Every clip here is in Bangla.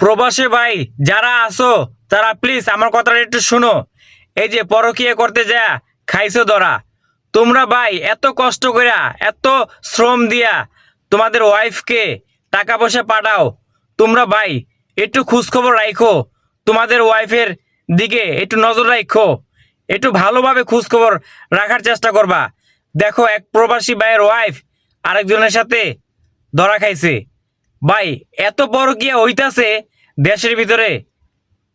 প্রবাসী ভাই যারা আছো তারা প্লিজ আমার কথাটা একটু শুনো। এই যে পরকীয়া করতে যা খাইছো ধরা, তোমরা ভাই এত কষ্ট কইরা এত শ্রম দিয়া তোমাদের ওয়াইফকে টাকা পয়সা পাঠাও, তোমরা ভাই একটু খোঁজখবর রাখো, তোমাদের ওয়াইফের দিকে একটু নজর রাখো, একটু ভালোভাবে খোঁজখবর রাখার চেষ্টা করবা। দেখো এক প্রবাসী ভাইয়ের ওয়াইফ আরেকজনের সাথে ধরা খাইছে। ভাই এত পরকীয়া হইতাছে দেশের ভিতরে,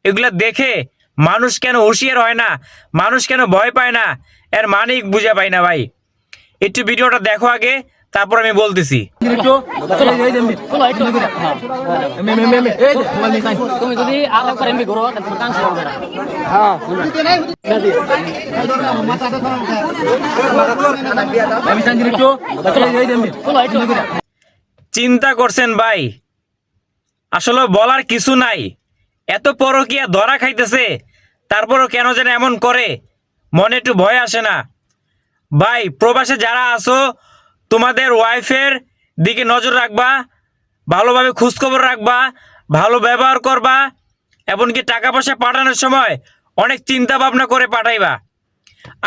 এগুলা দেখে মানুষ কেন হুঁশিয়ার হয় না, মানুষ কেন ভয় পায় না, এর মানিক বুঝা পায় না ভাই। একটু ভিডিওটা দেখো আগে, তারপর আমি বলতেছি। তুমি যদি আলো করে এমবি করো তাহলে কাজ হবে না। চিন্তা করছেন ভাই, আসলে বলার কিছু নাই। এত পরকীয়া ধরা খাইতেছে, তারপরও কেন যেন এমন করে, মনে একটু ভয় আসে না। ভাই প্রবাসে যারা আছো তোমাদের ওয়াইফের দিকে নজর রাখবা, ভালোভাবে খোঁজখবর রাখবা, ভালো ব্যবহার করবা, এমনকি টাকা পয়সা পাঠানোর সময় অনেক চিন্তা ভাবনা করে পাঠাইবা।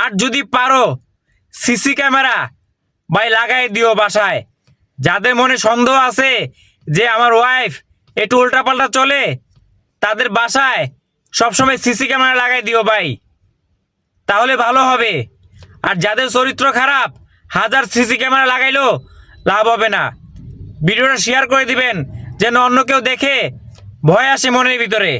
আর যদি পারো সিসি ক্যামেরা ভাই লাগাই দিও বাসায়। যাদের মনে সন্দেহ আছে যে আমার ওয়াইফ একটু উল্টাপাল্টা চলে, তাদের বাসায় সবসময় সিসি ক্যামেরা লাগাই দিও ভাই, তাহলে ভালো হবে। আর যাদের চরিত্র খারাপ, হাজার সিসি ক্যামেরা লাগাইলেও লাভ হবে না। ভিডিওটা শেয়ার করে দিবেন যেন অন্য কেউ দেখে ভয় আসে মনের ভিতরে।